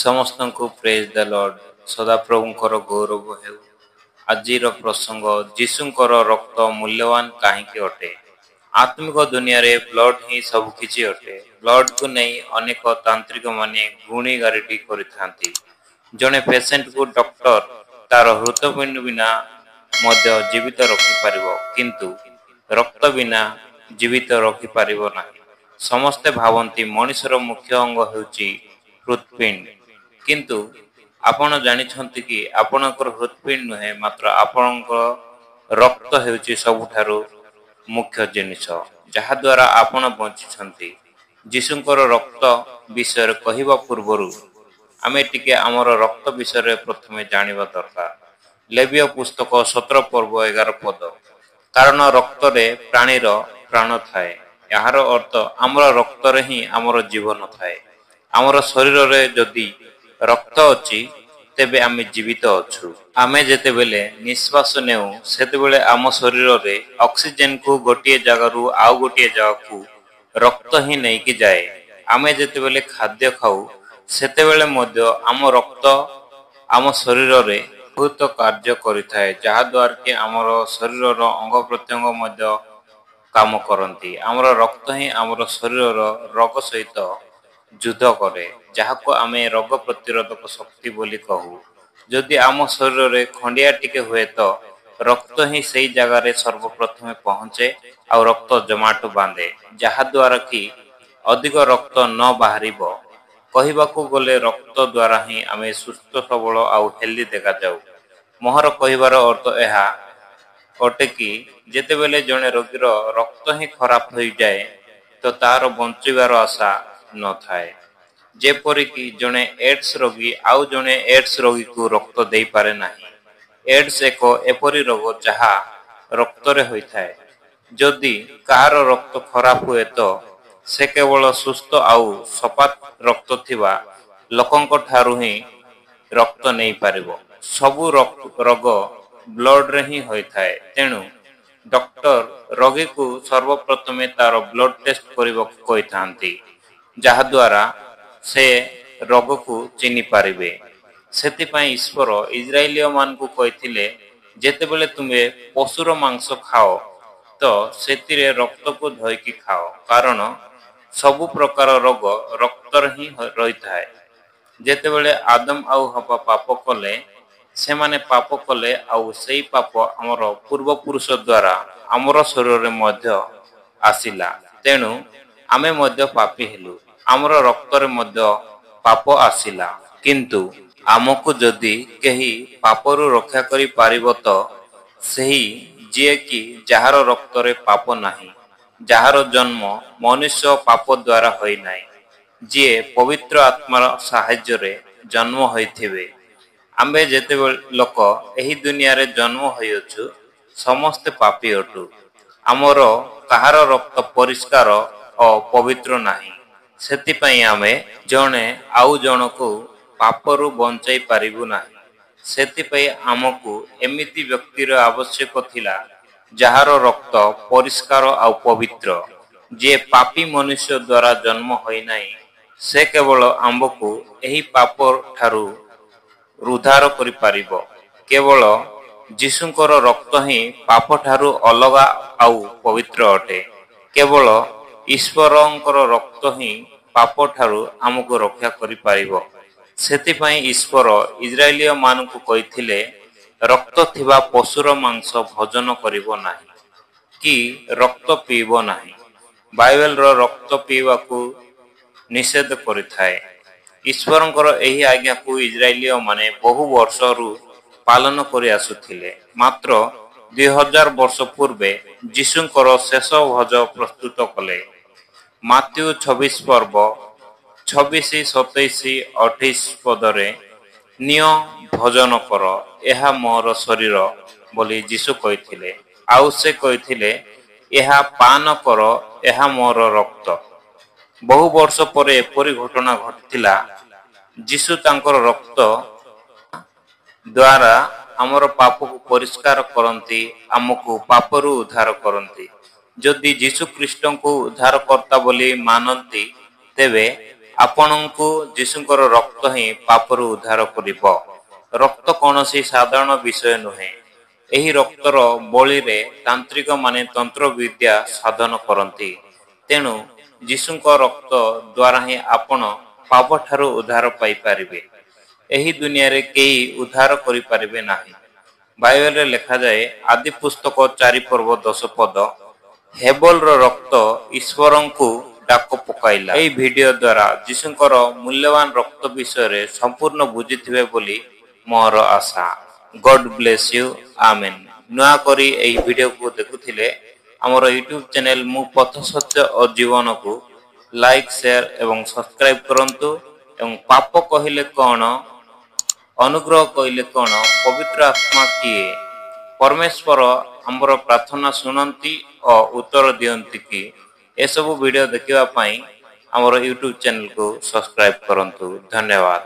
ସମସ୍ତଙ୍କୁ ପ୍ରେଜ୍ ଦ ଲର୍ଡ। ସଦାପ୍ରଭୁଙ୍କର ଗୌରବ ହେଉ। ଆଜିର ପ୍ରସଙ୍ଗ ଯୀଶୁଙ୍କର ରକ୍ତ ମୂଲ୍ୟବାନ କାହିଁକି ଅଟେ? ଆତ୍ମିକ ଦୁନିଆରେ ବ୍ଲଡ୍ ହିଁ ସବୁକିଛି ଅଟେ। ବ୍ଲଡ୍କୁ ନେଇ ଅନେକ ତାନ୍ତ୍ରିକମାନେ ଗୁଣିଗାରିଡ଼ି କରିଥାନ୍ତି। ଜଣେ ପେସେଣ୍ଟକୁ ଡକ୍ଟର ତାର ହୃତପିଣ୍ଡ ବିନା ମଧ୍ୟ ଜୀବିତ ରଖିପାରିବ, କିନ୍ତୁ ରକ୍ତ ବିନା ଜୀବିତ ରଖିପାରିବ ନାହିଁ। ସମସ୍ତେ ଭାବନ୍ତି ମଣିଷର ମୁଖ୍ୟ ଅଙ୍ଗ ହେଉଛି ହୃତ୍ପିଣ୍ଡ, କିନ୍ତୁ ଆପଣ ଜାଣିଛନ୍ତି କି ଆପଣଙ୍କର ହୃତ୍ପିଣ୍ଡ ନୁହେଁ, ମାତ୍ର ଆପଣଙ୍କର ରକ୍ତ ହେଉଛି ସବୁଠାରୁ ମୁଖ୍ୟ ଜିନିଷ, ଯାହାଦ୍ୱାରା ଆପଣ ବଞ୍ଚିଛନ୍ତି। ଯୀଶୁଙ୍କର ରକ୍ତ ବିଷୟରେ କହିବା ପୂର୍ବରୁ ଆମେ ଟିକେ ଆମର ରକ୍ତ ବିଷୟରେ ପ୍ରଥମେ ଜାଣିବା ଦରକାର। ଲେବୀୟ ପୁସ୍ତକ 17 ପର୍ବ 11 ପଦ। କାରଣ ରକ୍ତରେ ପ୍ରାଣୀର ପ୍ରାଣ ଥାଏ। ଏହାର ଅର୍ଥ ଆମର ରକ୍ତରେ ହିଁ ଆମର ଜୀବନ ଥାଏ। ଆମର ଶରୀରରେ ଯଦି ରକ୍ତ ଅଛି, ତେବେ ଆମେ ଜୀବିତ ଅଛୁ। ଆମେ ଯେତେବେଳେ ନିଶ୍ୱାସ ନେଉ, ସେତେବେଳେ ଆମ ଶରୀରରେ ଅକ୍ସିଜେନକୁ ଗୋଟିଏ ଜାଗାରୁ ଆଉ ଗୋଟିଏ ଜାଗାକୁ ରକ୍ତ ହିଁ ନେଇକି ଯାଏ। ଆମେ ଯେତେବେଳେ ଖାଦ୍ୟ ଖାଉ, ସେତେବେଳେ ମଧ୍ୟ ଆମ ରକ୍ତ ଆମ ଶରୀରରେ ବହୁତ କାର୍ଯ୍ୟ କରିଥାଏ, ଯାହାଦ୍ୱାରା କି ଆମର ଶରୀରର ଅଙ୍ଗ ପ୍ରତ୍ୟଙ୍ଗ ମଧ୍ୟ କାମ କରନ୍ତି। ଆମର ରକ୍ତ ହିଁ ଆମର ଶରୀରର ରୋଗ ସହିତ ଯୁଦ୍ଧ କରେ, ଯାହାକୁ ଆମେ ରୋଗ ପ୍ରତିରୋଧକ ଶକ୍ତି ବୋଲି କହୁ। ଯଦି ଆମ ଶରୀରରେ ଖଣ୍ଡିଆ ଟିକେ ହୁଏ, ତ ରକ୍ତ ହିଁ ସେଇ ଜାଗାରେ ସର୍ବପ୍ରଥମେ ପହଞ୍ଚେ ଆଉ ରକ୍ତ ଜମାଟ ବାନ୍ଧେ, ଯାହାଦ୍ୱାରା କି ଅଧିକ ରକ୍ତ ନ ବାହାରିବ। କହିବାକୁ ଗଲେ ରକ୍ତ ଦ୍ୱାରା ହିଁ ଆମେ ସୁସ୍ଥ ସବଳ ଆଉ ହେଲ୍ଦି ଦେଖାଯାଉ। ମୋହର କହିବାର ଅର୍ଥ ଏହା ଅଟେ କି ଯେତେବେଳେ ଜଣେ ରୋଗୀର ରକ୍ତ ହିଁ ଖରାପ ହୋଇଯାଏ, ତ ତାର ବଞ୍ଚିବାର ଆଶା ନଥାଏ। ଯେପରିକି ଜଣେ ଏଡ୍ସ ରୋଗୀ ଆଉ ଜଣେ ଏଡ୍ସ ରୋଗୀକୁ ରକ୍ତ ଦେଇପାରେ ନାହିଁ। ଏଡ୍ସ ଏକ ଏପରି ରୋଗ ଯାହା ରକ୍ତରେ ହୋଇଥାଏ। ଯଦି କାହାର ରକ୍ତ ଖରାପ ହୁଏ, ତ ସେ କେବଳ ସୁସ୍ଥ ଆଉ ସଫା ରକ୍ତ ଥିବା ଲୋକଙ୍କ ଠାରୁ ହିଁ ରକ୍ତ ନେଇପାରିବ। ସବୁ ରୋଗ ବ୍ଲଡରେ ହିଁ ହୋଇଥାଏ। ତେଣୁ ଡକ୍ଟର ରୋଗୀକୁ ସର୍ବପ୍ରଥମେ ତାର ବ୍ଲଡ ଟେଷ୍ଟ କରିବାକୁ କହିଥାନ୍ତି, ଯାହାଦ୍ୱାରା ସେ ରୋଗକୁ ଚିହ୍ନି ପାରିବେ। ସେଥିପାଇଁ ଈଶ୍ୱର ଇସ୍ରାଏଲୀୟମାନଙ୍କୁ କହିଥିଲେ, ଯେତେବେଳେ ତୁମେ ପଶୁର ମାଂସ ଖାଅ, ତ ସେଥିରେ ରକ୍ତକୁ ଧୋଇକି ଖାଅ, କାରଣ ସବୁ ପ୍ରକାର ରୋଗ ରକ୍ତରେ ହିଁ ରହିଥାଏ। ଯେତେବେଳେ ଆଦମ ଆଉ ହବା ପାପ କଲେ, ସେମାନେ ପାପ କଲେ ଆଉ ସେଇ ପାପ ଆମର ପୂର୍ବପୁରୁଷ ଦ୍ୱାରା ଆମର ଶରୀରରେ ମଧ୍ୟ ଆସିଲା। ତେଣୁ ଆମେ ମଧ୍ୟ ପାପୀ ହେଲୁ। ଆମର ରକ୍ତରେ ମଧ୍ୟ ପାପ ଆସିଲା। କିନ୍ତୁ ଆମକୁ ଯଦି କେହି ପାପରୁ ରକ୍ଷା କରିପାରିବ, ତ ସେହି ଯିଏକି ଯାହାର ରକ୍ତରେ ପାପ ନାହିଁ, ଯାହାର ଜନ୍ମ ମନୁଷ୍ୟ ପାପ ଦ୍ୱାରା ହୋଇନାହିଁ, ଯିଏ ପବିତ୍ର ଆତ୍ମାର ସାହାଯ୍ୟରେ ଜନ୍ମ ହୋଇଥିବେ। ଆମେ ଯେତେବେଳେ ଲୋକ ଏହି ଦୁନିଆରେ ଜନ୍ମ ହୋଇଅଛୁ, ସମସ୍ତେ ପାପୀ ଅଟୁ। ଆମର କାହାର ରକ୍ତ ପରିଷ୍କାର ଓ ପବିତ୍ର ନାହିଁ। ସେଥିପାଇଁ ଆମେ ଜଣେ ଆଉ ଜଣକୁ ପାପରୁ ବଞ୍ଚାଇ ପାରିବୁ ନାହିଁ। ସେଥିପାଇଁ ଆମକୁ ଏମିତି ବ୍ୟକ୍ତିର ଆବଶ୍ୟକ ଥିଲା, ଯାହାର ରକ୍ତ ପରିଷ୍କାର ଆଉ ପବିତ୍ର। ଯିଏ ପାପୀ ମନୁଷ୍ୟ ଦ୍ୱାରା ଜନ୍ମ ହୋଇନାହିଁ, ସେ କେବଳ ଆମ୍ଭକୁ ଏହି ପାପ ଠାରୁ ଉଦ୍ଧାର କରିପାରିବ। କେବଳ ଯୀଶୁଙ୍କର ରକ୍ତ ହିଁ ପାପ ଠାରୁ ଅଲଗା ଆଉ ପବିତ୍ର ଅଟେ। କେବଳ ଈଶ୍ୱରଙ୍କର ରକ୍ତ ହିଁ ପାପ ଠାରୁ ଆମକୁ ରକ୍ଷା କରିପାରିବ। ସେଥିପାଇଁ ଈଶ୍ୱର ଇସ୍ରାଏଲୀୟମାନଙ୍କୁ କହିଥିଲେ, ରକ୍ତ ଥିବା ପଶୁର ମାଂସ ଭୋଜନ କରିବ ନାହିଁ, କି ରକ୍ତ ପିଇବ ନାହିଁ। ବାଇବେଲର ରକ୍ତ ପିଇବାକୁ ନିଷେଧ କରିଥାଏ। ଈଶ୍ୱରଙ୍କର ଏହି ଆଜ୍ଞାକୁ ଇସ୍ରାଏଲୀୟମାନେ ବହୁ ବର୍ଷରୁ ପାଳନ କରି ଆସୁଥିଲେ। ମାତ୍ର 2000 ବର୍ଷ ପୂର୍ବେ ଯୀଶୁଙ୍କର ଶେଷ ଭୋଜ ପ୍ରସ୍ତୁତ କଲେ। ମାତ୍ୟୁ 26 ପର୍ବ 26, 27, 28 ପଦରେ, ନିଅ ଭୋଜନ କର, ଏହା ମୋର ଶରୀର ବୋଲି ଯୀଶୁ କହିଥିଲେ। ଆଉ ସେ କହିଥିଲେ, ଏହା ପାନ କର, ଏହା ମୋର ରକ୍ତ। ବହୁ ବର୍ଷ ପରେ ଏପରି ଘଟଣା ଘଟିଥିଲା। ଯୀଶୁ ତାଙ୍କର ରକ୍ତ ଦ୍ୱାରା ଆମର ପାପକୁ ପରିଷ୍କାର କରନ୍ତି, ଆମକୁ ପାପରୁ ଉଦ୍ଧାର କରନ୍ତି। ଯଦି ଯୀଶୁ ଖ୍ରୀଷ୍ଟଙ୍କୁ ଉଦ୍ଧାରକର୍ତ୍ତା ବୋଲି ମାନନ୍ତି, ତେବେ ଆପଣଙ୍କୁ ଯୀଶୁଙ୍କର ରକ୍ତ ହିଁ ପାପରୁ ଉଦ୍ଧାର କରିବ। ରକ୍ତ କୌଣସି ସାଧାରଣ ବିଷୟ ନୁହେଁ। ଏହି ରକ୍ତର ବଳିରେ ତାନ୍ତ୍ରିକମାନେ ତନ୍ତ୍ରବିଦ୍ୟା ସାଧନ କରନ୍ତି। ତେଣୁ ଯୀଶୁଙ୍କ ରକ୍ତ ଦ୍ୱାରା ହିଁ ଆପଣ ପାପଠାରୁ ଉଦ୍ଧାର ପାଇପାରିବେ। ଏହି ଦୁନିଆରେ କେହି ଉଦ୍ଧାର କରିପାରିବେ ନାହିଁ। ବାଇବେଲରେ ଲେଖାଯାଏ, ଆଦି ପୁସ୍ତକ 4 ପର୍ବ 10 ପଦ, ହେବଲର ରକ୍ତ ଈଶ୍ୱରଙ୍କୁ ଡାକ ପକାଇଲା। ଏହି ଭିଡିଓ ଦ୍ୱାରା ଯୀଶୁଙ୍କର ମୂଲ୍ୟବାନ ରକ୍ତ ବିଷୟରେ ସମ୍ପୂର୍ଣ୍ଣ ବୁଝିଥିବେ ବୋଲି ମୋର ଆଶା। ଗଡ୍ ବ୍ଲେସ୍ ୟୁ। ଆମେନ୍। ନୂଆକରି ଏହି ଭିଡିଓକୁ ଦେଖୁଥିଲେ ଆମର ୟୁଟ୍ୟୁବ ଚ୍ୟାନେଲ ମୁଁ ପଥ ସତ୍ୟ ଓ ଜୀବନକୁ ଲାଇକ୍, ସେୟାର ଏବଂ ସବସ୍କ୍ରାଇବ କରନ୍ତୁ। ଏବଂ ପାପ କହିଲେ କ'ଣ, ଅନୁଗ୍ରହ କହିଲେ କ'ଣ, ପବିତ୍ର ଆତ୍ମା କିଏ, ପରମେଶ୍ୱର ଆମର ପ୍ରାର୍ଥନା ଶୁଣନ୍ତି ଓ ଉତ୍ତର ଦିଅନ୍ତି କି, ଏସବୁ ଭିଡିଓ ଦେଖିବା ପାଇଁ ଆମର ୟୁଟ୍ୟୁବ ଚ୍ୟାନେଲକୁ ସବସ୍କ୍ରାଇବ କରନ୍ତୁ। ଧନ୍ୟବାଦ।